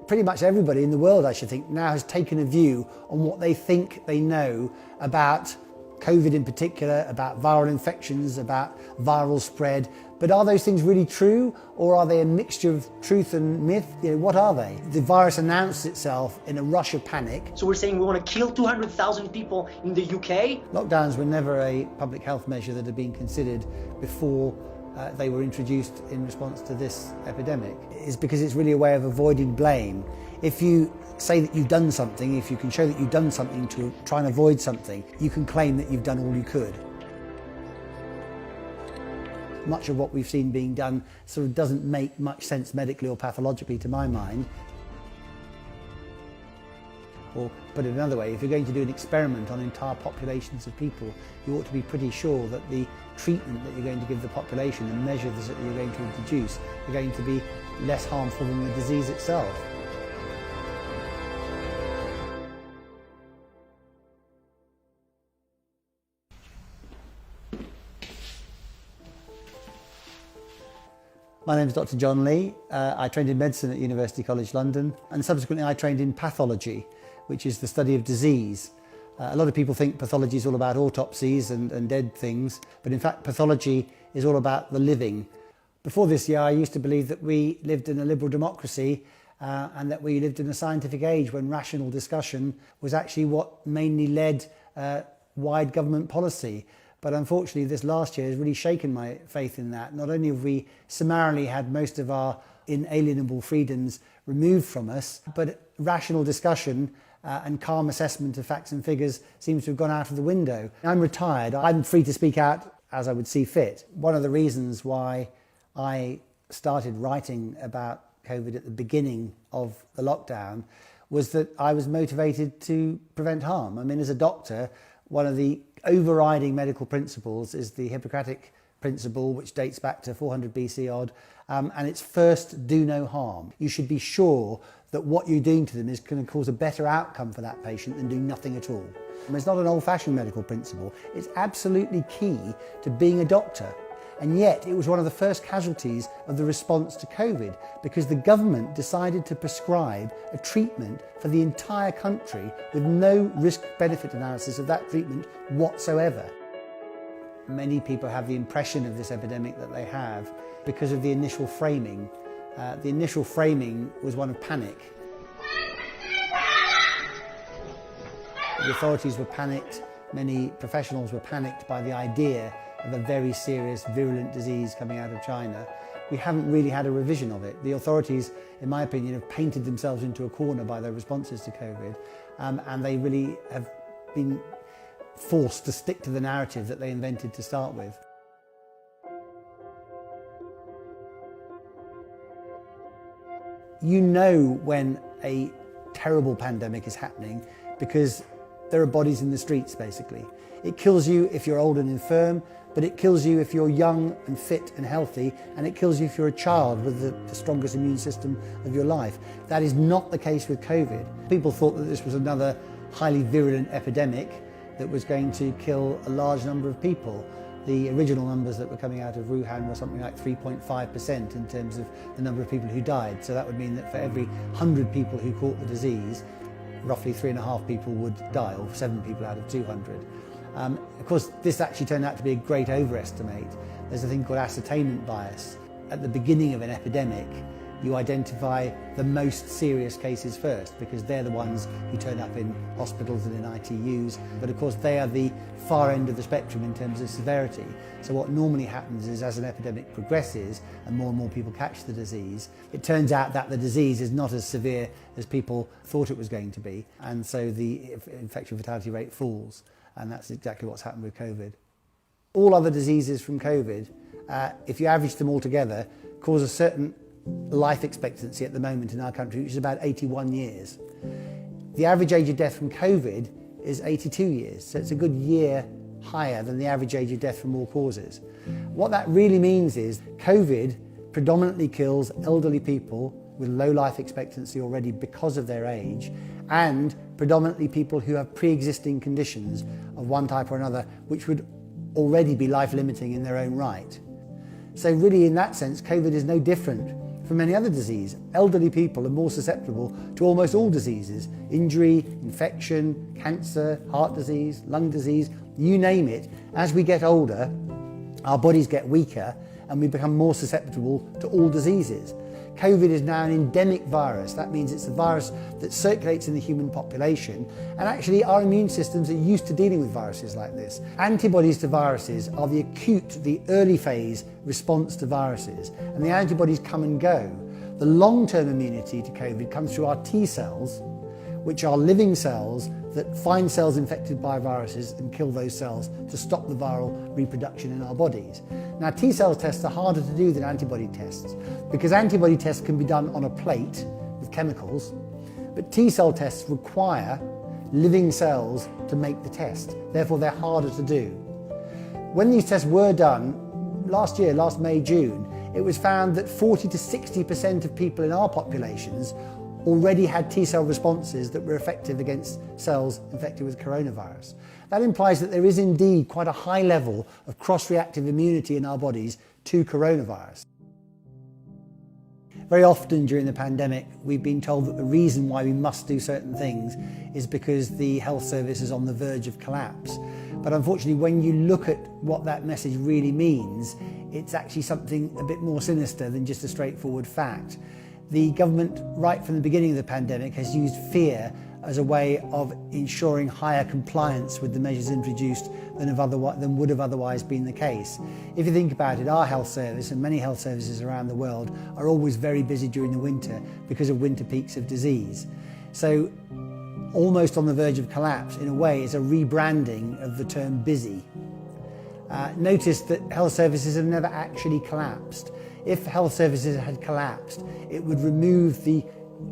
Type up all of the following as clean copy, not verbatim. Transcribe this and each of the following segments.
pretty much everybody in the world, I should think, now has taken a view on what they think they know about COVID in particular, about viral infections, about viral spread. But are those things really true, or are they a mixture of truth and myth? What are they? The virus announced itself in a rush of panic. So we're saying we want to kill 200,000 people in the UK? Lockdowns were never a public health measure that had been considered before they were introduced in response to this epidemic. It's because it's really a way of avoiding blame. If you say that you've done something, if you can show that you've done something to try and avoid something, you can claim that you've done all you could. Much of what we've seen being done sort of doesn't make much sense medically or pathologically to my mind. Or put it another way, if you're going to do an experiment on entire populations of people, you ought to be pretty sure that the treatment that you're going to give the population, the measures that you're going to introduce, are going to be less harmful than the disease itself. My name is Dr. John Lee. I trained in medicine at University College London, and subsequently I trained in pathology, which is the study of disease. A lot of people think pathology is all about autopsies and dead things, but in fact pathology is all about the living. Before this year I used to believe that we lived in a liberal democracy and that we lived in a scientific age when rational discussion was actually what mainly led wide government policy. But unfortunately this last year has really shaken my faith in that. Not only have we summarily had most of our inalienable freedoms removed from us, but rational discussion and calm assessment of facts and figures seems to have gone out of the window. I'm retired. I'm free to speak out as I would see fit. One of the reasons why I started writing about COVID at the beginning of the lockdown was that I was motivated to prevent harm. I mean, as a doctor, one of the overriding medical principles is the Hippocratic principle, which dates back to 400 BC odd, and it's first do no harm. You should be sure that what you're doing to them is going to cause a better outcome for that patient than doing nothing at all. And it's not an old-fashioned medical principle, it's absolutely key to being a doctor. And yet it was one of the first casualties of the response to COVID, because the government decided to prescribe a treatment for the entire country with no risk-benefit analysis of that treatment whatsoever. Many people have the impression of this epidemic that they have because of the initial framing. The initial framing was one of panic. The authorities were panicked, many professionals were panicked by the idea of a very serious, virulent disease coming out of China. We haven't really had a revision of it. The authorities, in my opinion, have painted themselves into a corner by their responses to COVID, and they really have been forced to stick to the narrative that they invented to start with. You know when a terrible pandemic is happening because there are bodies in the streets, basically. It kills you if you're old and infirm, but it kills you if you're young and fit and healthy, and it kills you if you're a child with the strongest immune system of your life. That is not the case with COVID. People thought that this was another highly virulent epidemic that was going to kill a large number of people. The original numbers that were coming out of Wuhan were something like 3.5% in terms of the number of people who died. So that would mean that for every 100 people who caught the disease, roughly 3.5 people would die, or 7 people out of 200. Of course, this actually turned out to be a great overestimate. There's a thing called ascertainment bias. At the beginning of an epidemic, you identify the most serious cases first, because they're the ones who turn up in hospitals and in ITUs. But of course, they are the far end of the spectrum in terms of severity. So what normally happens is, as an epidemic progresses and more people catch the disease, it turns out that the disease is not as severe as people thought it was going to be. And so the infection fatality rate falls. And that's exactly what's happened with COVID. All other diseases from COVID, if you average them all together, cause a certain life expectancy at the moment in our country, which is about 81 years. The average age of death from COVID is 82 years, so it's a good year higher than the average age of death from all causes. What that really means is COVID predominantly kills elderly people with low life expectancy already because of their age, and predominantly people who have pre-existing conditions of one type or another, which would already be life-limiting in their own right. So really, in that sense, COVID is no different from any other disease. Elderly people are more susceptible to almost all diseases: injury, infection, cancer, heart disease, lung disease, you name it. As we get older, our bodies get weaker and we become more susceptible to all diseases. COVID is now an endemic virus. That means it's a virus that circulates in the human population, and actually our immune systems are used to dealing with viruses like this. Antibodies to viruses are the acute, the early phase response to viruses, and the antibodies come and go. The long-term immunity to COVID comes through our T cells, which are living cells that find cells infected by viruses and kill those cells to stop the viral reproduction in our bodies. Now, T cell tests are harder to do than antibody tests because antibody tests can be done on a plate with chemicals, but T cell tests require living cells to make the test. Therefore, they're harder to do. When these tests were done last year, last May, June, it was found that 40 to 60% of people in our populations already had T cell responses that were effective against cells infected with coronavirus. That implies that there is indeed quite a high level of cross-reactive immunity in our bodies to coronavirus. Very often during the pandemic, we've been told that the reason why we must do certain things is because the health service is on the verge of collapse. But unfortunately, when you look at what that message really means, it's actually something a bit more sinister than just a straightforward fact. The government, right from the beginning of the pandemic, has used fear as a way of ensuring higher compliance with the measures introduced than would have otherwise been the case. If you think about it, our health service and many health services around the world are always very busy during the winter because of winter peaks of disease. So almost on the verge of collapse, in a way, is a rebranding of the term busy. Notice that health services have never actually collapsed. If health services had collapsed, it would remove the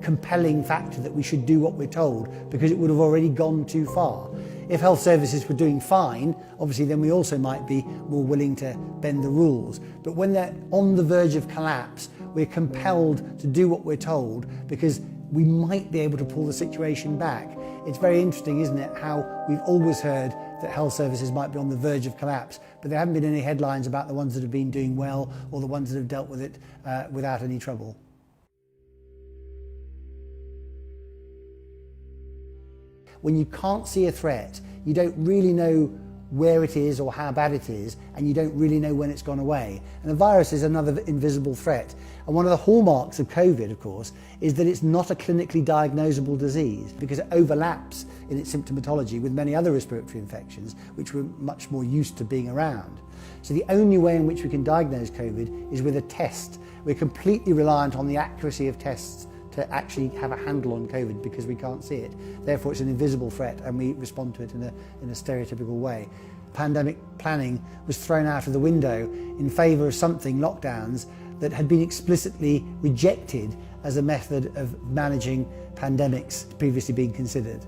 compelling factor that we should do what we're told, because it would have already gone too far. If health services were doing fine, obviously then we also might be more willing to bend the rules. But when they're on the verge of collapse, we're compelled to do what we're told because we might be able to pull the situation back. It's very interesting, isn't it, how we've always heard that health services might be on the verge of collapse, but there haven't been any headlines about the ones that have been doing well or the ones that have dealt with it without any trouble. When you can't see a threat, you don't really know where it is or how bad it is, and you don't really know when it's gone away. And a virus is another invisible threat. And one of the hallmarks of COVID, of course, is that it's not a clinically diagnosable disease because it overlaps in its symptomatology with many other respiratory infections, which we're much more used to being around. So the only way in which we can diagnose COVID is with a test. We're completely reliant on the accuracy of tests to actually have a handle on COVID because we can't see it. Therefore, it's an invisible threat and we respond to it in a stereotypical way. Pandemic planning was thrown out of the window in favour of something, lockdowns, that had been explicitly rejected as a method of managing pandemics previously being considered.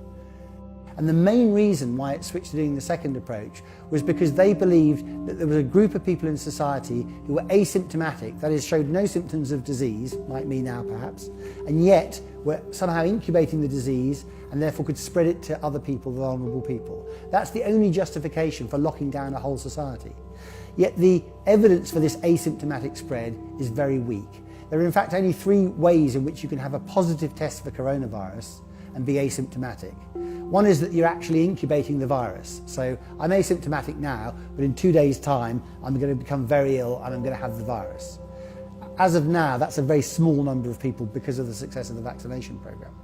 And the main reason why it switched to doing the second approach was because they believed that there was a group of people in society who were asymptomatic, that is, showed no symptoms of disease, like me now perhaps, and yet were somehow incubating the disease and therefore could spread it to other people, vulnerable people. That's the only justification for locking down a whole society. Yet the evidence for this asymptomatic spread is very weak. There are in fact only 3 ways in which you can have a positive test for coronavirus and be asymptomatic. One is that you're actually incubating the virus. So I'm asymptomatic now, but in 2 days' time, I'm going to become very ill and I'm going to have the virus. As of now, that's a very small number of people because of the success of the vaccination program.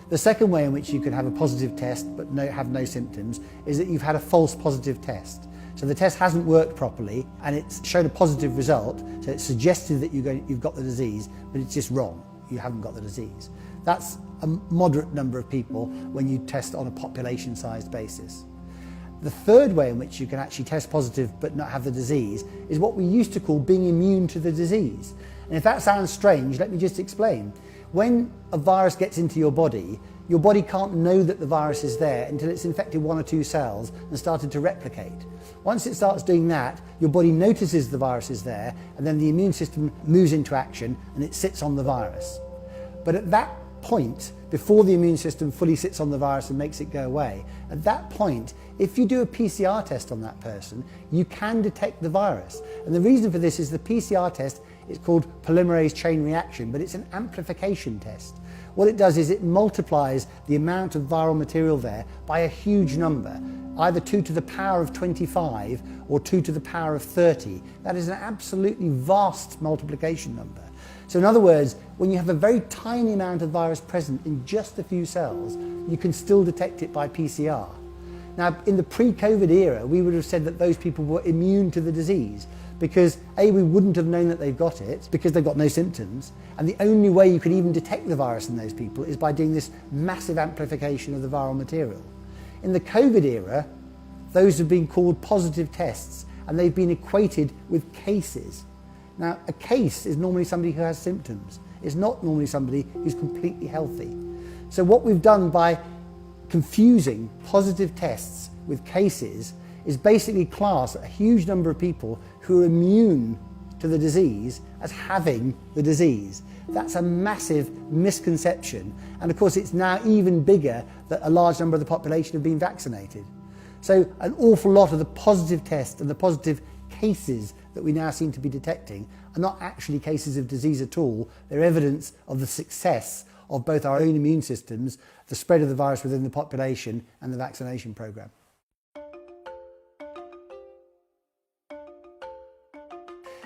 The second way in which you can have a positive test but have no symptoms is that you've had a false positive test. So the test hasn't worked properly and it's shown a positive result, so it's suggested that you've got the disease, but it's just wrong. You haven't got the disease. That's a moderate number of people when you test on a population-sized basis. The third way in which you can actually test positive but not have the disease is what we used to call being immune to the disease. And if that sounds strange, let me just explain. When a virus gets into your body can't know that the virus is there until it's infected 1 or 2 cells and started to replicate. Once it starts doing that, your body notices the virus is there, and then the immune system moves into action and it sits on the virus. But at that point, before the immune system fully sits on the virus and makes it go away, at that point, if you do a PCR test on that person, you can detect the virus. And the reason for this is the PCR test It's called polymerase chain reaction, but it's an amplification test. What it does is it multiplies the amount of viral material there by a huge number, either 2 to the power of 25 or 2 to the power of 30. That is an absolutely vast multiplication number. So in other words, when you have a very tiny amount of virus present in just a few cells, you can still detect it by PCR. Now, in the pre-COVID era, we would have said that those people were immune to the disease because A, we wouldn't have known that they've got it because they've got no symptoms, and the only way you could even detect the virus in those people is by doing this massive amplification of the viral material. In the COVID era, those have been called positive tests, and they've been equated with cases. Now, a case is normally somebody who has symptoms. It's not normally somebody who's completely healthy. So what we've done by confusing positive tests with cases is basically class a huge number of people who are immune to the disease as having the disease. That's a massive misconception, and of course it's now even bigger that a large number of the population have been vaccinated. So an awful lot of the positive tests and the positive cases that we now seem to be detecting are not actually cases of disease at all. They're evidence of the success of both our own immune systems, the spread of the virus within the population, and the vaccination program.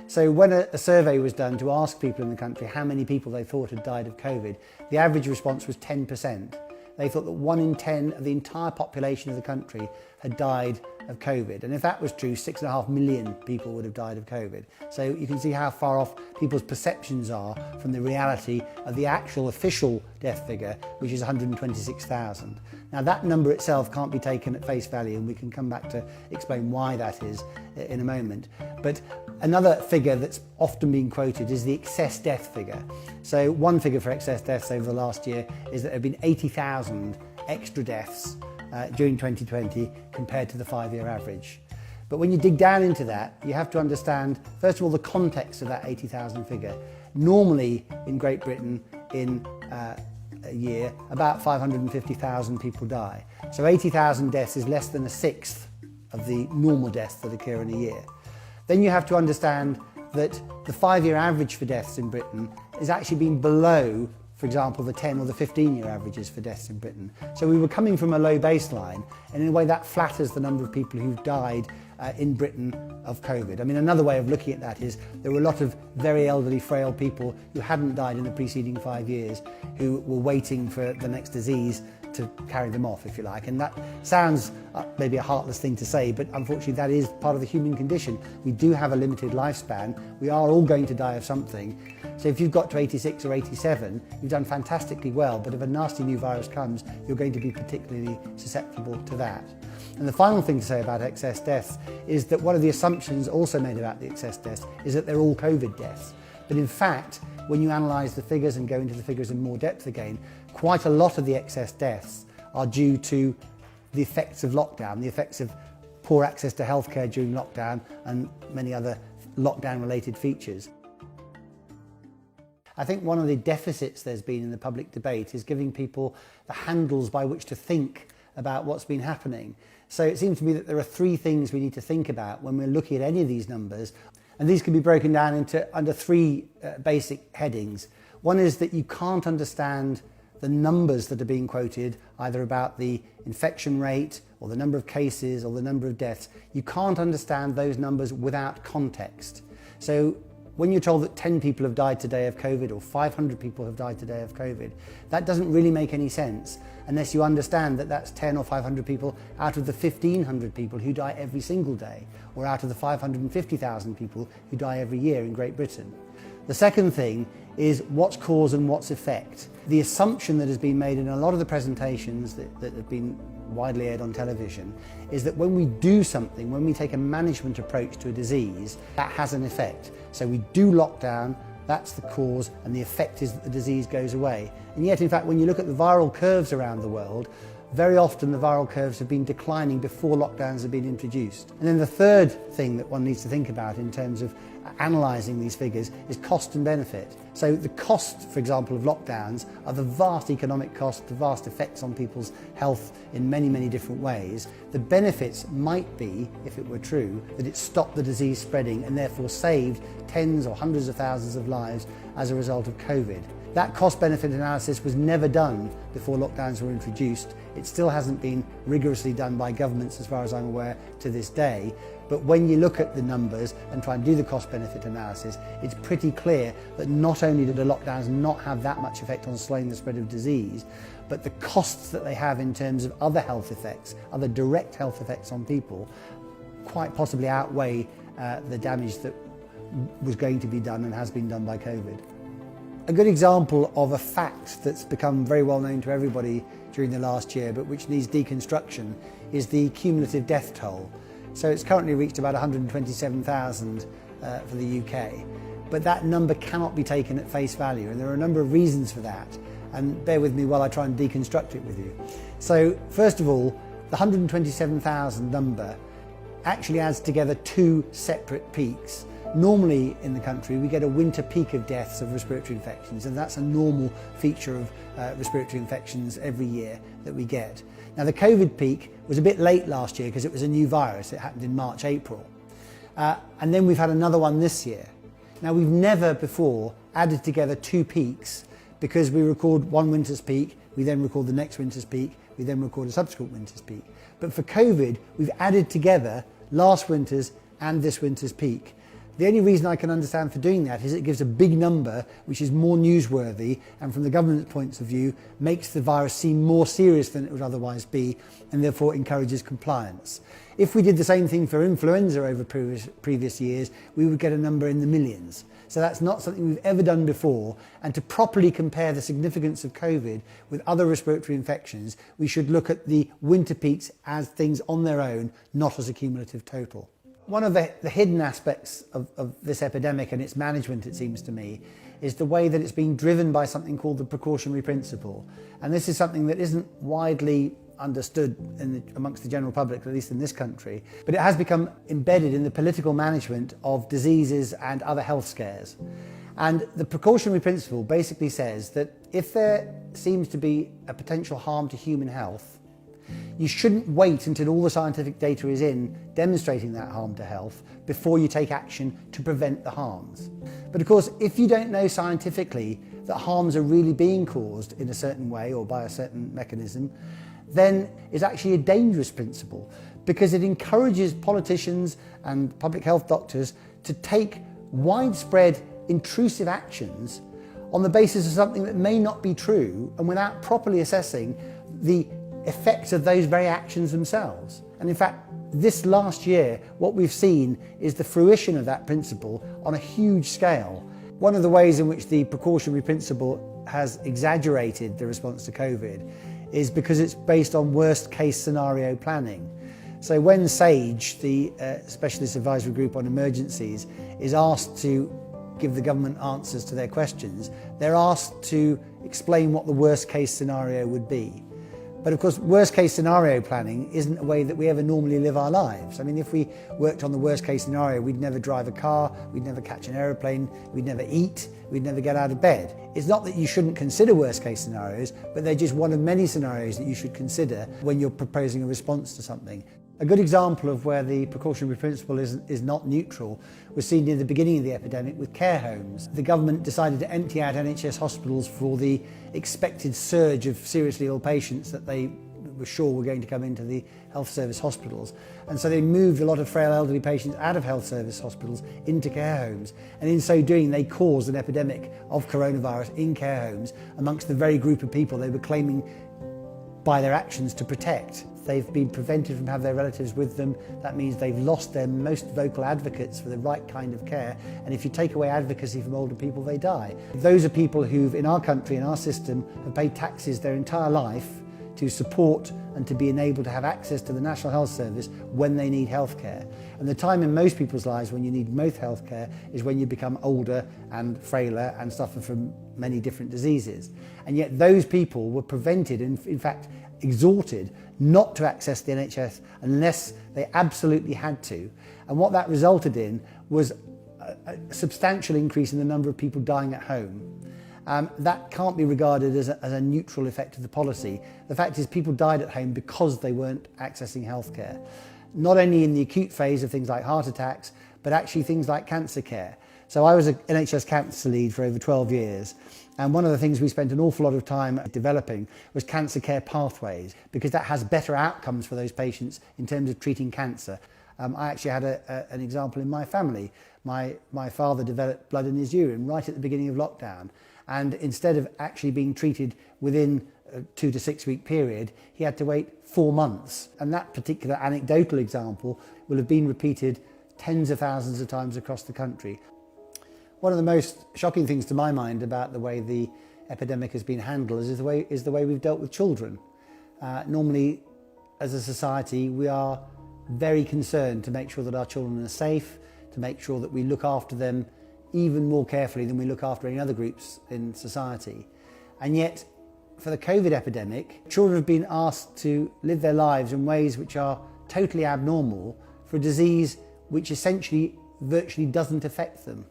So when a survey was done to ask people in the country how many people they thought had died of COVID, the average response was 10%. They thought that 1 in 10 of the entire population of the country had died of COVID. And if that was true, 6.5 million people would have died of COVID. So you can see how far off people's perceptions are from the reality of the actual official death figure, which is 126,000. Now that number itself can't be taken at face value, and we can come back to explain why that is in a moment. But another figure that's often been quoted is the excess death figure. So one figure for excess deaths over the last year is that there have been 80,000 extra deaths during 2020 compared to the 5-year average. But when you dig down into that, you have to understand, first of all, the context of that 80,000 figure. Normally in Great Britain, in a year, about 550,000 people die. So 80,000 deaths is less than a sixth of the normal deaths that occur in a year. Then you have to understand that the 5-year average for deaths in Britain is actually been below, for example, the 10 or the 15-year averages for deaths in Britain. So we were coming from a low baseline, and in a way that flatters the number of people who've died in Britain of COVID. I mean, another way of looking at that is there were a lot of very elderly, frail people who hadn't died in the preceding 5 years who were waiting for the next disease to carry them off, if you like. And that sounds maybe a heartless thing to say, but unfortunately that is part of the human condition. We do have a limited lifespan. We are all going to die of something. So if you've got to 86 or 87, you've done fantastically well, but if a nasty new virus comes, you're going to be particularly susceptible to that. And the final thing to say about excess deaths is that one of the assumptions also made about the excess deaths is that they're all COVID deaths. But in fact, when you analyse the figures and go into the figures in more depth again, quite a lot of the excess deaths are due to the effects of lockdown, the effects of poor access to healthcare during lockdown and many other lockdown-related features. I think one of the deficits there's been in the public debate is giving people the handles by which to think about what's been happening. So it seems to me that there are 3 things we need to think about when we're looking at any of these numbers, and these can be broken down into under 3 basic headings. One is that you can't understand the numbers that are being quoted, either about the infection rate or the number of cases or the number of deaths. You can't understand those numbers without context. So when you're told that 10 people have died today of COVID or 500 people have died today of COVID, that doesn't really make any sense unless you understand that that's 10 or 500 people out of the 1,500 people who die every single day, or out of the 550,000 people who die every year in Great Britain. The second thing is what's cause and what's effect. The assumption that has been made in a lot of the presentations that have been widely aired on television is that when we do something, when we take a management approach to a disease, that has an effect. So we do lockdown, that's the cause, and the effect is that the disease goes away. And yet, in fact, when you look at the viral curves around the world, very often the viral curves have been declining before lockdowns have been introduced. And then the third thing that one needs to think about in terms of analysing these figures is cost and benefit. So the cost, for example, of lockdowns are the vast economic cost, the vast effects on people's health in many, many different ways. The benefits might be, if it were true, that it stopped the disease spreading and therefore saved tens or hundreds of thousands of lives as a result of COVID. That cost-benefit analysis was never done before lockdowns were introduced. It still hasn't been rigorously done by governments, as far as I'm aware, to this day. But when you look at the numbers and try and do the cost-benefit analysis, it's pretty clear that not only did the lockdowns not have that much effect on slowing the spread of disease, but the costs that they have in terms of other health effects, other direct health effects on people, quite possibly outweigh the damage that was going to be done and has been done by COVID. A good example of a fact that's become very well known to everybody during the last year, but which needs deconstruction, is the cumulative death toll. So it's currently reached about 127,000 for the UK, but that number cannot be taken at face value, and there are a number of reasons for that, and bear with me while I try and deconstruct it with you. So first of all, the 127,000 number actually adds together two separate peaks. Normally in the country we get a winter peak of deaths of respiratory infections, and that's a normal feature of respiratory infections every year that we get. Now the COVID peak was a bit late last year because it was a new virus. It happened in March, April. And then we've had another one this year. Now we've never before added together two peaks because we record one winter's peak, we then record the next winter's peak, we then record a subsequent winter's peak. But for COVID, we've added together last winter's and this winter's peak. The only reason I can understand for doing that is it gives a big number which is more newsworthy and from the government's point of view makes the virus seem more serious than it would otherwise be and therefore encourages compliance. If we did the same thing for influenza over previous years, we would get a number in the millions. So that's not something we've ever done before, and to properly compare the significance of COVID with other respiratory infections, we should look at the winter peaks as things on their own, not as a cumulative total. One of the hidden aspects of this epidemic and its management, it seems to me, is the way that it's being driven by something called the precautionary principle. And this is something that isn't widely understood amongst the general public, at least in this country, but it has become embedded in the political management of diseases and other health scares. And the precautionary principle basically says that if there seems to be a potential harm to human health, you shouldn't wait until all the scientific data is in demonstrating that harm to health before you take action to prevent the harms. But of course, if you don't know scientifically that harms are really being caused in a certain way or by a certain mechanism, then it's actually a dangerous principle because it encourages politicians and public health doctors to take widespread intrusive actions on the basis of something that may not be true and without properly assessing the effects of those very actions themselves. And in fact, this last year, what we've seen is the fruition of that principle on a huge scale. One of the ways in which the precautionary principle has exaggerated the response to COVID is because it's based on worst case scenario planning. So when SAGE, the Specialist Advisory Group on Emergencies, is asked to give the government answers to their questions, they're asked to explain what the worst case scenario would be. But of course, worst case scenario planning isn't a way that we ever normally live our lives. I mean, if we worked on the worst case scenario, we'd never drive a car, we'd never catch an aeroplane, we'd never eat, we'd never get out of bed. It's not that you shouldn't consider worst case scenarios, but they're just one of many scenarios that you should consider when you're proposing a response to something. A good example of where the precautionary principle is not neutral was seen near the beginning of the epidemic with care homes. The government decided to empty out NHS hospitals for the expected surge of seriously ill patients that they were sure were going to come into the health service hospitals. And so they moved a lot of frail elderly patients out of health service hospitals into care homes. And in so doing, they caused an epidemic of coronavirus in care homes amongst the very group of people they were claiming by their actions to protect. They've been prevented from having their relatives with them. That means they've lost their most vocal advocates for the right kind of care. And if you take away advocacy from older people, they die. Those are people who've, in our country, in our system, have paid taxes their entire life to support and to be enabled to have access to the National Health Service when they need healthcare. And the time in most people's lives when you need most healthcare is when you become older and frailer and suffer from many different diseases. And yet those people were prevented, and in fact exhorted, not to access the NHS unless they absolutely had to. And what that resulted in was a substantial increase in the number of people dying at home. That can't be regarded as a neutral effect of the policy. The fact is people died at home because they weren't accessing healthcare. Not only in the acute phase of things like heart attacks, but actually things like cancer care. So I was an NHS cancer lead for over 12 years. And one of the things we spent an awful lot of time developing was cancer care pathways, because that has better outcomes for those patients in terms of treating cancer. I actually had an example in my family. My father developed blood in his urine right at the beginning of lockdown. And instead of actually being treated within a 2 to 6 week period, he had to wait 4 months. And that particular anecdotal example will have been repeated tens of thousands of times across the country. One of the most shocking things to my mind about the way the epidemic has been handled is the way we've dealt with children. Normally, as a society, we are very concerned to make sure that our children are safe, to make sure that we look after them even more carefully than we look after any other groups in society. And yet, for the COVID epidemic, children have been asked to live their lives in ways which are totally abnormal for a disease which essentially virtually doesn't affect them.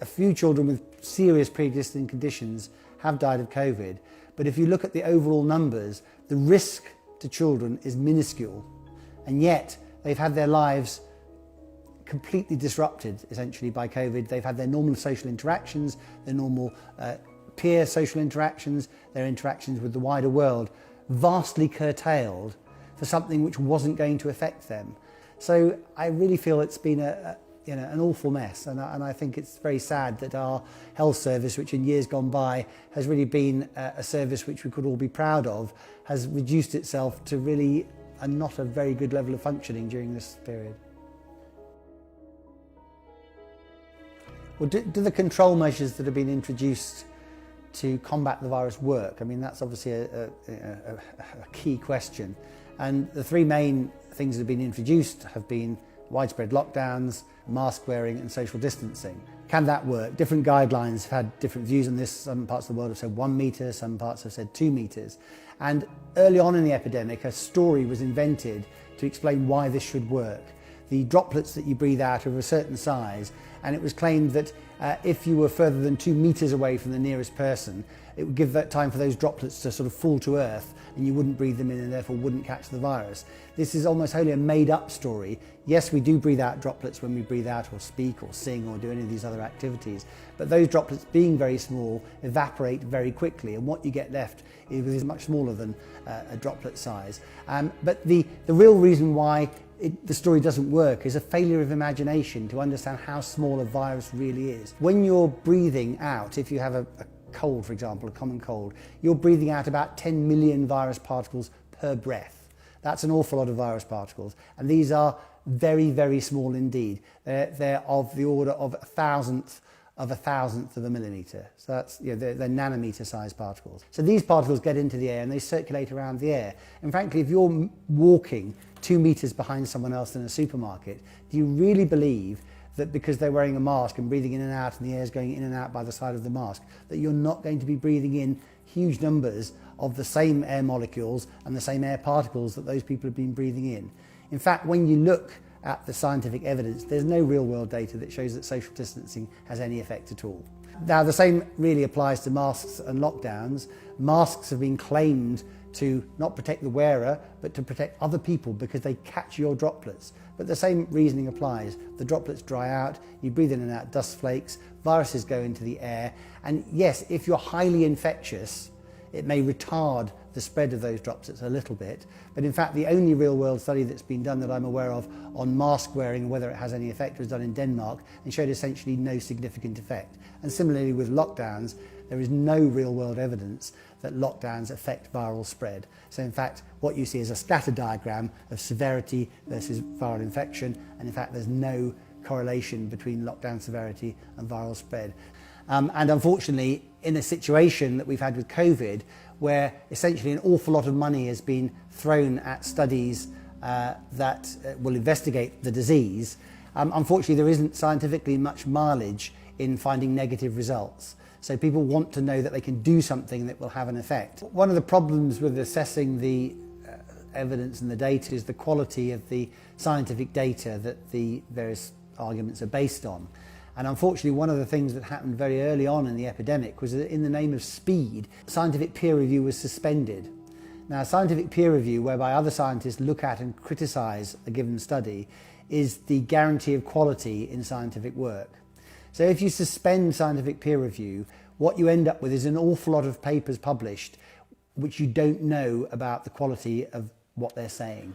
A few children with serious pre-existing conditions have died of COVID, but if you look at the overall numbers, the risk to children is minuscule, and yet they've had their lives completely disrupted essentially by COVID. They've had their normal social interactions, their normal peer social interactions, their interactions with the wider world vastly curtailed for something which wasn't going to affect them. So I really feel it's been an awful mess, and I think it's very sad that our health service, which in years gone by has really been a service which we could all be proud of, has reduced itself to really not a very good level of functioning during this period. Well, do the control measures that have been introduced to combat the virus work? I mean, that's obviously a key question. And the three main things that have been introduced have been widespread lockdowns, mask wearing and social distancing. Can that work? Different guidelines have had different views on this. Some parts of the world have said 1 metre, some parts have said 2 metres. And early on in the epidemic, a story was invented to explain why this should work. The droplets that you breathe out are of a certain size, and it was claimed that if you were further than 2 metres away from the nearest person, it would give that time for those droplets to sort of fall to earth, and you wouldn't breathe them in and therefore wouldn't catch the virus. This is almost wholly a made-up story. Yes, we do breathe out droplets when we breathe out or speak or sing or do any of these other activities, but those droplets, being very small, evaporate very quickly, and what you get left is much smaller than a droplet size. But the real reason why the story doesn't work is a failure of imagination to understand how small a virus really is. When you're breathing out, if you have a cold, for example, a common cold, you're breathing out about 10 million virus particles per breath. That's an awful lot of virus particles, and these are very, very small indeed. They're of the order of a thousandth of a millimetre. So that's, they're nanometre-sized particles. So these particles get into the air and they circulate around the air. And frankly, if you're walking 2 metres behind someone else in a supermarket, do you really believe that because they're wearing a mask and breathing in and out and the air's going in and out by the side of the mask, that you're not going to be breathing in huge numbers of the same air molecules and the same air particles that those people have been breathing in? In fact, when you look at the scientific evidence, there's no real-world data that shows that social distancing has any effect at all. Now, the same really applies to masks and lockdowns. Masks have been claimed to not protect the wearer, but to protect other people because they catch your droplets. But the same reasoning applies. The droplets dry out, you breathe in and out dust flakes, viruses go into the air, and yes, if you're highly infectious, it may retard the spread of those droplets a little bit, but in fact the only real-world study that's been done that I'm aware of on mask wearing and whether it has any effect was done in Denmark and showed essentially no significant effect. And similarly with lockdowns, there is no real-world evidence that lockdowns affect viral spread. So in fact what you see is a scatter diagram of severity versus viral infection, and in fact there's no correlation between lockdown severity and viral spread. And unfortunately, in a situation that we've had with COVID, where essentially an awful lot of money has been thrown at studies that will investigate the disease, unfortunately there isn't scientifically much mileage in finding negative results. So people want to know that they can do something that will have an effect. One of the problems with assessing the evidence and the data is the quality of the scientific data that the various arguments are based on. And unfortunately, one of the things that happened very early on in the epidemic was that in the name of speed, scientific peer review was suspended. Now, scientific peer review, whereby other scientists look at and criticise a given study, is the guarantee of quality in scientific work. So if you suspend scientific peer review, what you end up with is an awful lot of papers published which you don't know about the quality of what they're saying.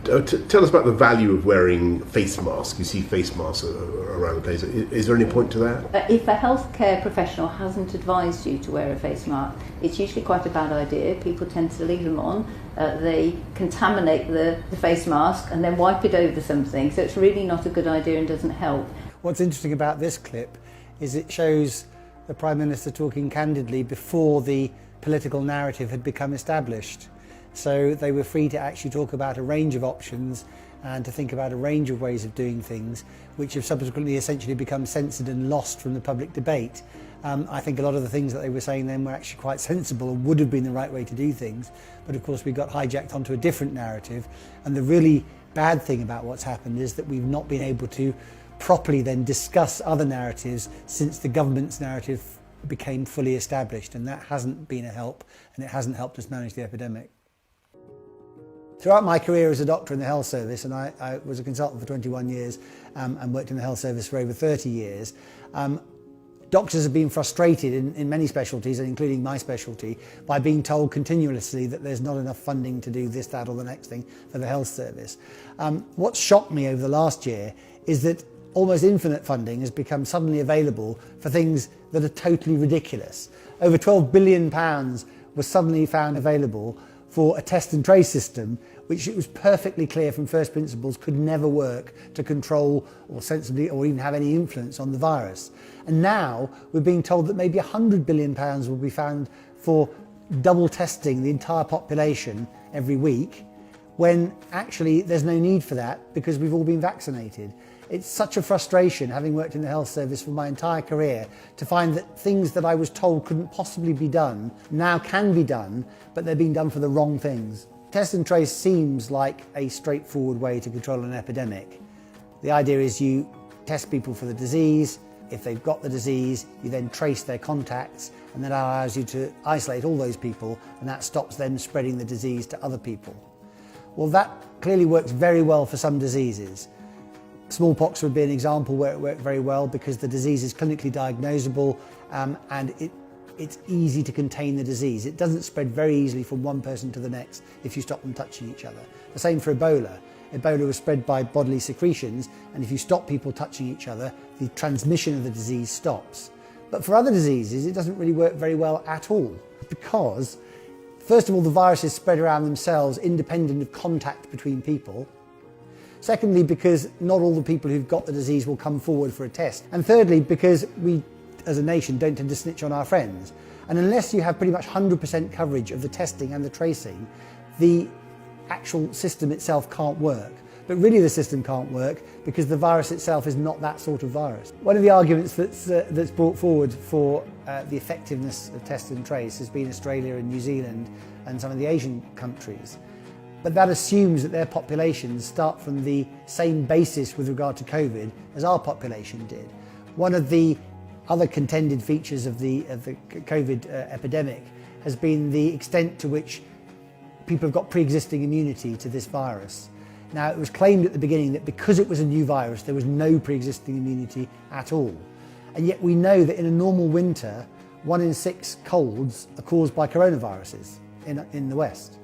Tell us about the value of wearing face masks. You see face masks around the place. Is there any point to that? If a healthcare professional hasn't advised you to wear a face mask, it's usually quite a bad idea. People tend to leave them on. They contaminate the face mask and then wipe it over something. So it's really not a good idea and doesn't help. What's interesting about this clip is it shows the Prime Minister talking candidly before the political narrative had become established. So they were free to actually talk about a range of options and to think about a range of ways of doing things, which have subsequently essentially become censored and lost from the public debate. I think a lot of the things that they were saying then were actually quite sensible and would have been the right way to do things. But of course we got hijacked onto a different narrative. And the really bad thing about what's happened is that we've not been able to properly then discuss other narratives since the government's narrative became fully established. And that hasn't been a help, and it hasn't helped us manage the epidemic. Throughout my career as a doctor in the health service, and I was a consultant for 21 years and worked in the health service for over 30 years, doctors have been frustrated in many specialties, including my specialty, by being told continuously that there's not enough funding to do this, that or the next thing for the health service. What shocked me over the last year is that almost infinite funding has become suddenly available for things that are totally ridiculous. Over £12 billion was suddenly found available for a test and trace system, which it was perfectly clear from first principles could never work to control or sensibly or even have any influence on the virus. And now we're being told that maybe £100 billion will be found for double testing the entire population every week, when actually there's no need for that because we've all been vaccinated. It's such a frustration, having worked in the health service for my entire career, to find that things that I was told couldn't possibly be done now can be done, but they're being done for the wrong things. Test and trace seems like a straightforward way to control an epidemic. The idea is you test people for the disease. If they've got the disease, you then trace their contacts, and that allows you to isolate all those people, and that stops them spreading the disease to other people. Well, that clearly works very well for some diseases. Smallpox would be an example where it worked very well because the disease is clinically diagnosable and it's easy to contain the disease. It doesn't spread very easily from one person to the next if you stop them touching each other. The same for Ebola. Ebola was spread by bodily secretions, and if you stop people touching each other, the transmission of the disease stops. But for other diseases, it doesn't really work very well at all because, first of all, the viruses spread around themselves independent of contact between people. Secondly, because not all the people who've got the disease will come forward for a test. And thirdly, because we as a nation don't tend to snitch on our friends. And unless you have pretty much 100% coverage of the testing and the tracing, the actual system itself can't work. But really the system can't work because the virus itself is not that sort of virus. One of the arguments that's brought forward for the effectiveness of test and trace has been Australia and New Zealand and some of the Asian countries. But that assumes that their populations start from the same basis with regard to COVID as our population did. One of the other contended features of the COVID epidemic has been the extent to which people have got pre-existing immunity to this virus. Now, it was claimed at the beginning that because it was a new virus, there was no pre-existing immunity at all. And yet we know that in a normal winter, 1 in 6 colds are caused by coronaviruses in the West.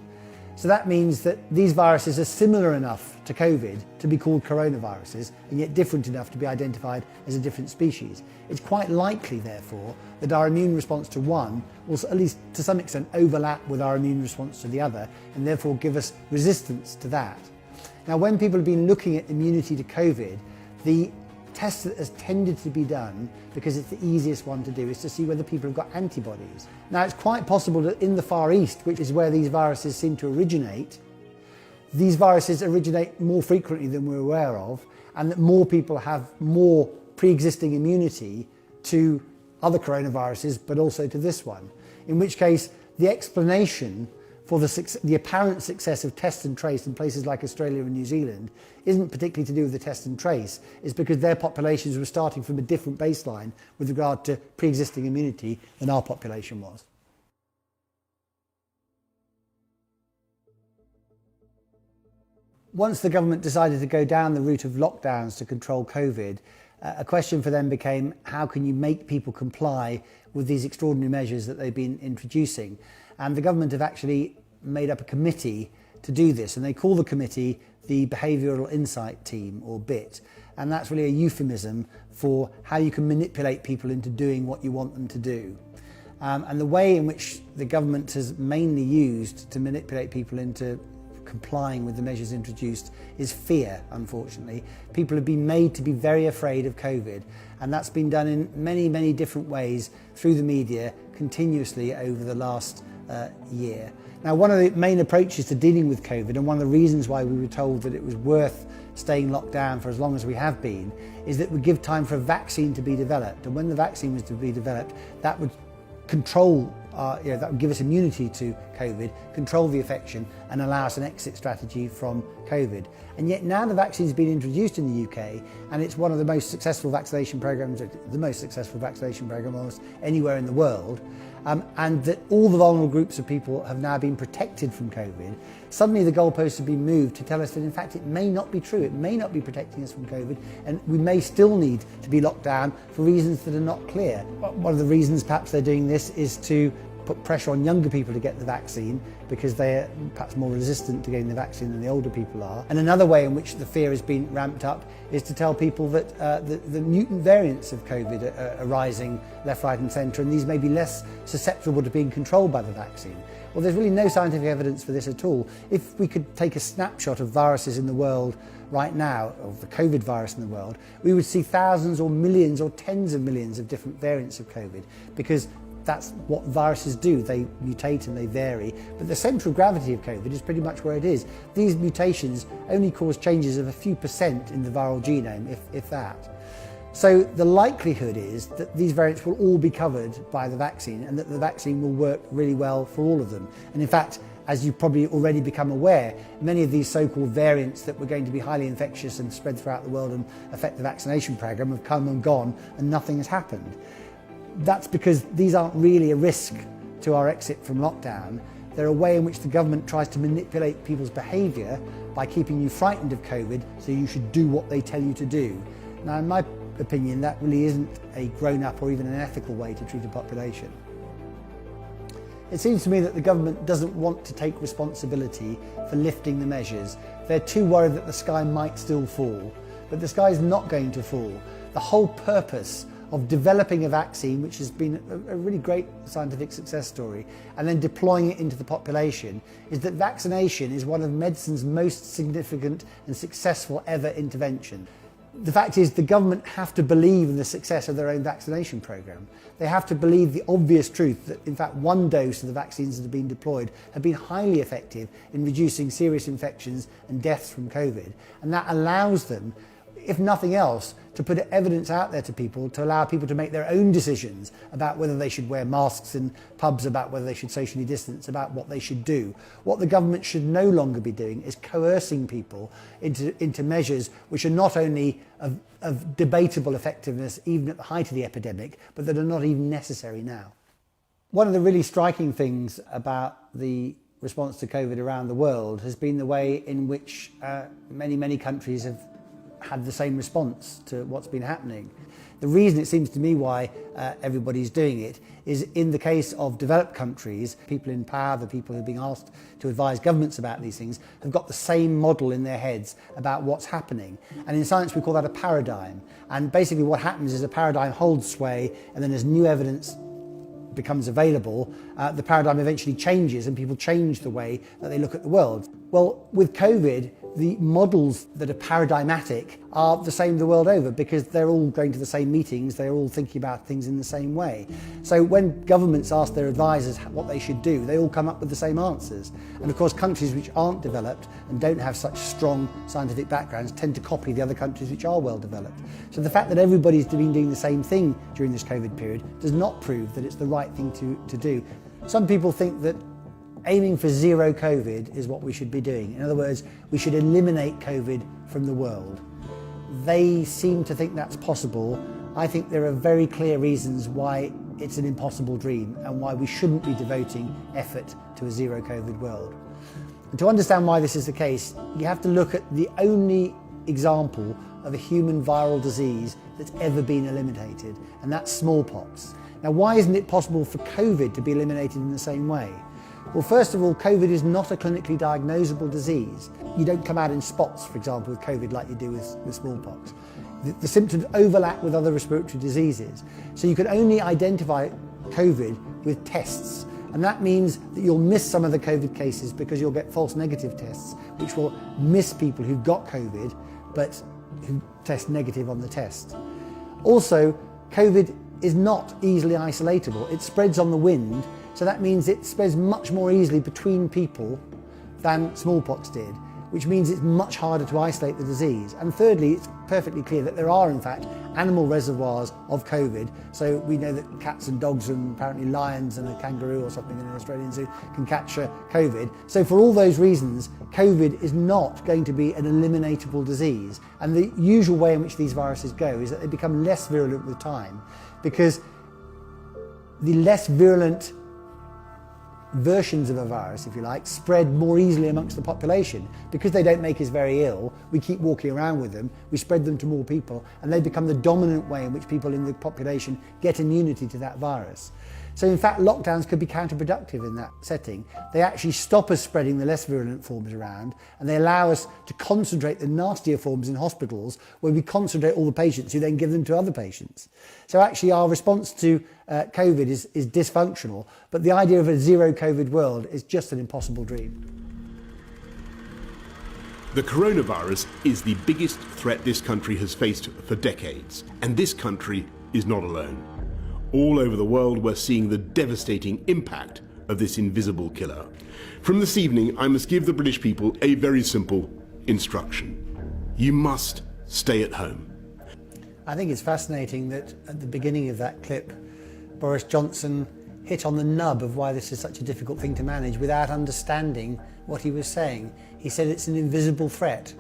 So that means that these viruses are similar enough to COVID to be called coronaviruses, and yet different enough to be identified as a different species. It's quite likely, therefore, that our immune response to one will, at least to some extent, overlap with our immune response to the other, and therefore give us resistance to that. Now, when people have been looking at immunity to COVID, the test that has tended to be done, because it's the easiest one to do, is to see whether people have got antibodies. Now, it's quite possible that in the Far East, which is where these viruses seem to originate, these viruses originate more frequently than we're aware of, and that more people have more pre-existing immunity to other coronaviruses, but also to this one. In which case, the explanation for the apparent success of test and trace in places like Australia and New Zealand isn't particularly to do with the test and trace. It's because their populations were starting from a different baseline with regard to pre-existing immunity than our population was. Once the government decided to go down the route of lockdowns to control COVID, a question for them became, how can you make people comply with these extraordinary measures that they've been introducing? And the government have actually made up a committee to do this, and they call the committee the Behavioural Insight Team, or BIT, and that's really a euphemism for how you can manipulate people into doing what you want them to do. And the way in which the government has mainly used to manipulate people into complying with the measures introduced is fear, unfortunately. People have been made to be very afraid of COVID, and that's been done in many, many different ways through the media continuously over the last year. Now, one of the main approaches to dealing with COVID, and one of the reasons why we were told that it was worth staying locked down for as long as we have been, is that we give time for a vaccine to be developed, and when the vaccine was to be developed, that would control that would give us immunity to COVID, control the infection, and allow us an exit strategy from COVID. And yet now the vaccine's been introduced in the UK, and it's one of the most successful vaccination programs, the most successful vaccination program almost anywhere in the world, and that all the vulnerable groups of people have now been protected from COVID. Suddenly the goalposts have been moved to tell us that in fact it may not be true, it may not be protecting us from COVID, and we may still need to be locked down for reasons that are not clear. One of the reasons perhaps they're doing this is to put pressure on younger people to get the vaccine, because they're perhaps more resistant to getting the vaccine than the older people are. And another way in which the fear has been ramped up is to tell people that the mutant variants of COVID are rising left, right and centre, and these may be less susceptible to being controlled by the vaccine. Well, there's really no scientific evidence for this at all. If we could take a snapshot of viruses in the world right now, of the COVID virus in the world, we would see thousands or millions or tens of millions of different variants of COVID, because that's what viruses do. They mutate and they vary, but the centre of gravity of COVID is pretty much where it is. These mutations only cause changes of a few percent in the viral genome, if that. So the likelihood is that these variants will all be covered by the vaccine, and that the vaccine will work really well for all of them. And in fact, as you've probably already become aware, many of these so-called variants that were going to be highly infectious and spread throughout the world and affect the vaccination programme have come and gone, and nothing has happened. That's because these aren't really a risk to our exit from lockdown. They're a way in which the government tries to manipulate people's behaviour by keeping you frightened of COVID, so you should do what they tell you to do. Now, in my opinion, that really isn't a grown-up or even an ethical way to treat a population. It seems to me that the government doesn't want to take responsibility for lifting the measures. They're too worried that the sky might still fall, but the sky is not going to fall. The whole purpose of developing a vaccine, which has been a really great scientific success story, and then deploying it into the population, is that vaccination is one of medicine's most significant and successful ever intervention. The fact is, the government have to believe in the success of their own vaccination programme. They have to believe the obvious truth that, in fact, one dose of the vaccines that have been deployed have been highly effective in reducing serious infections and deaths from COVID. And that allows them, if nothing else, to put evidence out there to people, to allow people to make their own decisions about whether they should wear masks in pubs, about whether they should socially distance, about what they should do. What the government should no longer be doing is coercing people into measures which are not only of debatable effectiveness even at the height of the epidemic, but that are not even necessary now. One of the really striking things about the response to COVID around the world has been the way in which many countries have had the same response to what's been happening. The reason it seems to me why everybody's doing it is, in the case of developed countries, people in power, the people who are being asked to advise governments about these things, have got the same model in their heads about what's happening. And in science we call that a paradigm. And basically what happens is a paradigm holds sway, and then as new evidence becomes available, the paradigm eventually changes and people change the way that they look at the world. Well, with COVID, the models that are paradigmatic are the same the world over because they're all going to the same meetings, they're all thinking about things in the same way. So when governments ask their advisors what they should do, they all come up with the same answers. And of course countries which aren't developed and don't have such strong scientific backgrounds tend to copy the other countries which are well developed. So the fact that everybody's been doing the same thing during this COVID period does not prove that it's the right thing to do. Some people think that aiming for zero COVID is what we should be doing. In other words, we should eliminate COVID from the world. They seem to think that's possible. I think there are very clear reasons why it's an impossible dream and why we shouldn't be devoting effort to a zero COVID world. And to understand why this is the case, you have to look at the only example of a human viral disease that's ever been eliminated, and that's smallpox. Now, why isn't it possible for COVID to be eliminated in the same way? Well, first of all, COVID is not a clinically diagnosable disease. You don't come out in spots, for example, with COVID like you do with smallpox. The symptoms overlap with other respiratory diseases. So you can only identify COVID with tests. And that means that you'll miss some of the COVID cases because you'll get false negative tests, which will miss people who've got COVID, but who test negative on the test. Also, COVID is not easily isolatable. It spreads on the wind. So that means it spreads much more easily between people than smallpox did, which means it's much harder to isolate the disease. And thirdly, it's perfectly clear that there are in fact animal reservoirs of COVID. So we know that cats and dogs and apparently lions and a kangaroo or something in an Australian zoo can catch COVID. So for all those reasons, COVID is not going to be an eliminatable disease. And the usual way in which these viruses go is that they become less virulent with time, because the less virulent versions of a virus, if you like, spread more easily amongst the population. Because they don't make us very ill, we keep walking around with them, we spread them to more people, and they become the dominant way in which people in the population get immunity to that virus. So in fact, lockdowns could be counterproductive in that setting. They actually stop us spreading the less virulent forms around, and they allow us to concentrate the nastier forms in hospitals, where we concentrate all the patients who then give them to other patients. So actually our response to COVID is dysfunctional, but the idea of a zero COVID world is just an impossible dream. The coronavirus is the biggest threat this country has faced for decades, and this country is not alone. All over the world, we're seeing the devastating impact of this invisible killer. From this evening, I must give the British people a very simple instruction. You must stay at home. I think it's fascinating that at the beginning of that clip, Boris Johnson hit on the nub of why this is such a difficult thing to manage without understanding what he was saying. He said it's an invisible threat.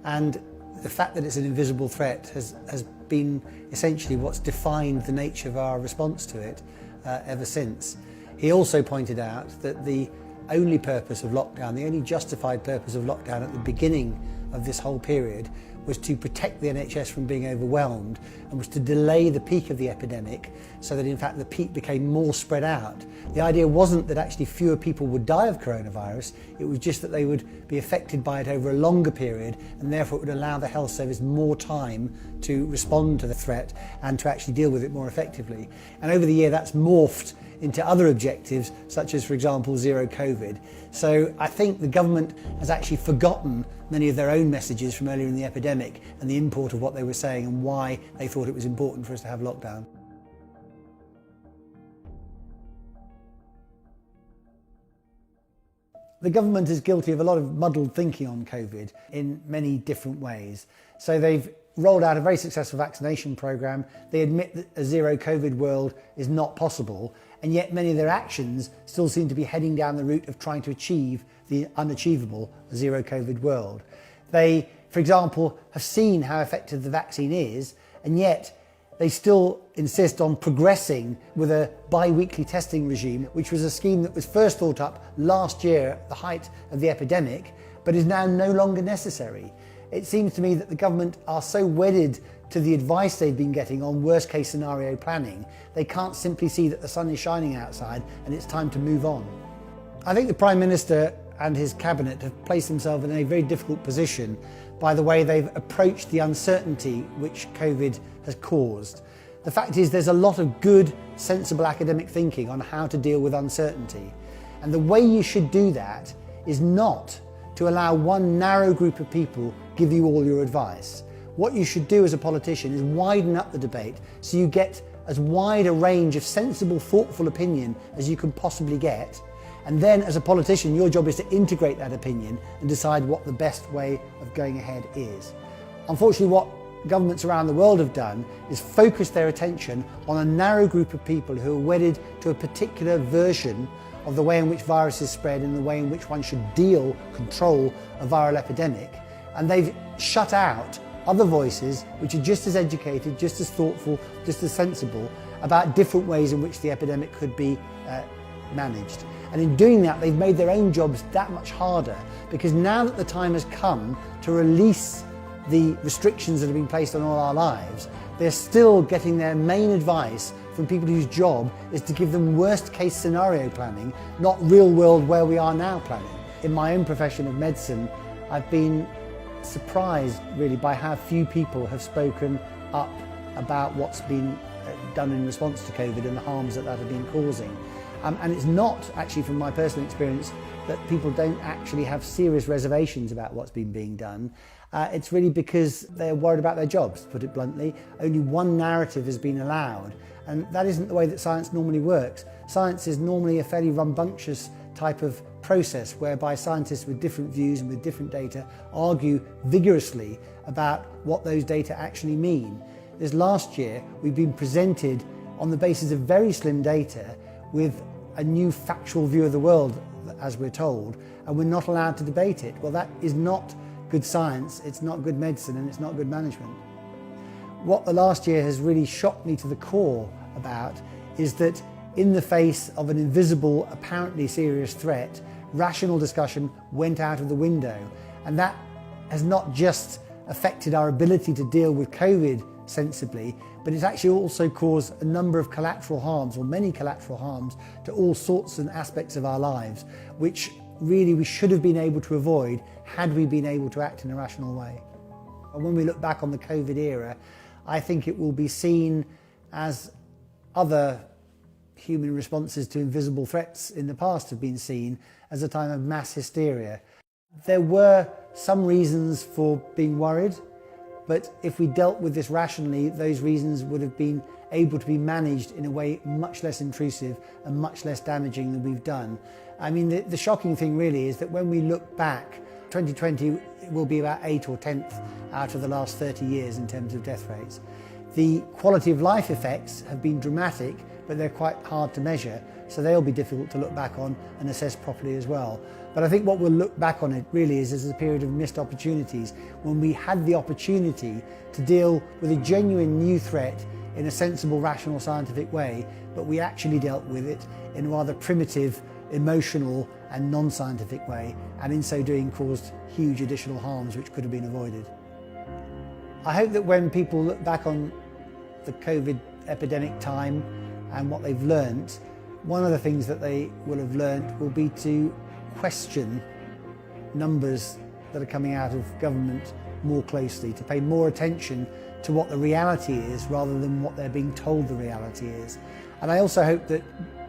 And the fact that it's an invisible threat has been essentially what's defined the nature of our response to it ever since. He also pointed out that the only purpose of lockdown, the only justified purpose of lockdown at the beginning of this whole period was to protect the NHS from being overwhelmed, and was to delay the peak of the epidemic so that in fact the peak became more spread out. The idea wasn't that actually fewer people would die of coronavirus, it was just that they would be affected by it over a longer period, and therefore it would allow the health service more time to respond to the threat and to actually deal with it more effectively. And over the year that's morphed into other objectives, such as, for example, zero COVID. So I think the government has actually forgotten many of their own messages from earlier in the epidemic and the import of what they were saying and why they thought it was important for us to have lockdown. The government is guilty of a lot of muddled thinking on COVID in many different ways. So they've rolled out a very successful vaccination programme. They admit that a zero COVID world is not possible, and yet many of their actions still seem to be heading down the route of trying to achieve the unachievable zero COVID world. They, for example, have seen how effective the vaccine is, and yet they still insist on progressing with a bi-weekly testing regime, which was a scheme that was first thought up last year at the height of the epidemic, but is now no longer necessary. It seems to me that the government are so wedded to the advice they've been getting on worst case scenario planning, they can't simply see that the sun is shining outside and it's time to move on. I think the Prime Minister and his cabinet have placed themselves in a very difficult position by the way they've approached the uncertainty which COVID has caused. The fact is there's a lot of good, sensible academic thinking on how to deal with uncertainty. And the way you should do that is not to allow one narrow group of people give you all your advice. What you should do as a politician is widen up the debate so you get as wide a range of sensible, thoughtful opinion as you can possibly get. And then as a politician, your job is to integrate that opinion and decide what the best way of going ahead is. Unfortunately, what governments around the world have done is focus their attention on a narrow group of people who are wedded to a particular version of the way in which viruses spread and the way in which one should control a viral epidemic. And they've shut out other voices which are just as educated, just as thoughtful, just as sensible about different ways in which the epidemic could be managed. And in doing that, they've made their own jobs that much harder, because now that the time has come to release the restrictions that have been placed on all our lives, they're still getting their main advice from people whose job is to give them worst case scenario planning, not real world where we are now planning. In my own profession of medicine, I've been surprised really by how few people have spoken up about what's been done in response to COVID and the harms that have been causing. And it's not actually, from my personal experience, that people don't actually have serious reservations about what's been being done. It's really because they're worried about their jobs, to put it bluntly. Only one narrative has been allowed, and that isn't the way that science normally works. Science is normally a fairly rambunctious type of process whereby scientists with different views and with different data argue vigorously about what those data actually mean. This last year, we've been presented on the basis of very slim data with a new factual view of the world, as we're told, and we're not allowed to debate it. Well, that is not good science, it's not good medicine, and it's not good management. What the last year has really shocked me to the core about is that in the face of an invisible, apparently serious threat, rational discussion went out of the window. And that has not just affected our ability to deal with COVID sensibly, but it's actually also caused a number of collateral harms, or many collateral harms, to all sorts and aspects of our lives, which really we should have been able to avoid had we been able to act in a rational way. And when we look back on the COVID era, I think it will be seen as other human responses to invisible threats in the past have been seen, as a time of mass hysteria. There were some reasons for being worried, but if we dealt with this rationally, those reasons would have been able to be managed in a way much less intrusive and much less damaging than we've done. I mean, the shocking thing really is that when we look back, 2020 will be about 8th or 10th out of the last 30 years in terms of death rates. The quality of life effects have been dramatic, but they're quite hard to measure, so they'll be difficult to look back on and assess properly as well. But I think what we'll look back on it really is as a period of missed opportunities, when we had the opportunity to deal with a genuine new threat in a sensible, rational, scientific way, but we actually dealt with it in a rather primitive, emotional and non-scientific way, and in so doing caused huge additional harms which could have been avoided. I hope that when people look back on the COVID epidemic time and what they've learnt, one of the things that they will have learnt will be to question numbers that are coming out of government more closely, to pay more attention to what the reality is rather than what they're being told the reality is. And I also hope that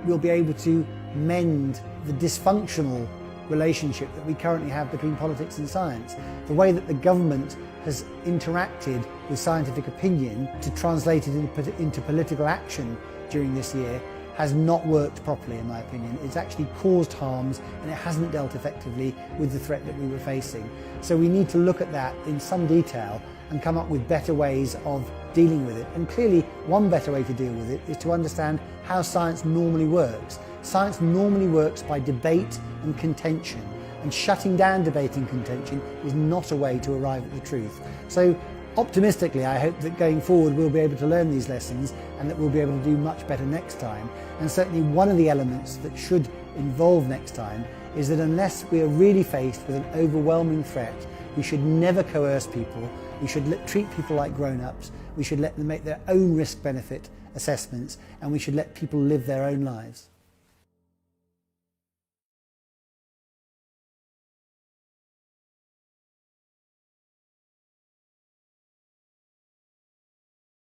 we'll be able to mend the dysfunctional relationship that we currently have between politics and science. The way that the government has interacted with scientific opinion to translate it into political action during this year has not worked properly, in my opinion. It's actually caused harms, and it hasn't dealt effectively with the threat that we were facing. So we need to look at that in some detail and come up with better ways of dealing with it. And clearly, one better way to deal with it is to understand how science normally works. Science normally works by debate and contention, and shutting down debate and contention is not a way to arrive at the truth. So optimistically, I hope that going forward we'll be able to learn these lessons and that we'll be able to do much better next time. And certainly one of the elements that should involve next time is that unless we are really faced with an overwhelming threat, we should never coerce people. We should treat people like grown-ups. We should let them make their own risk-benefit assessments, and we should let people live their own lives.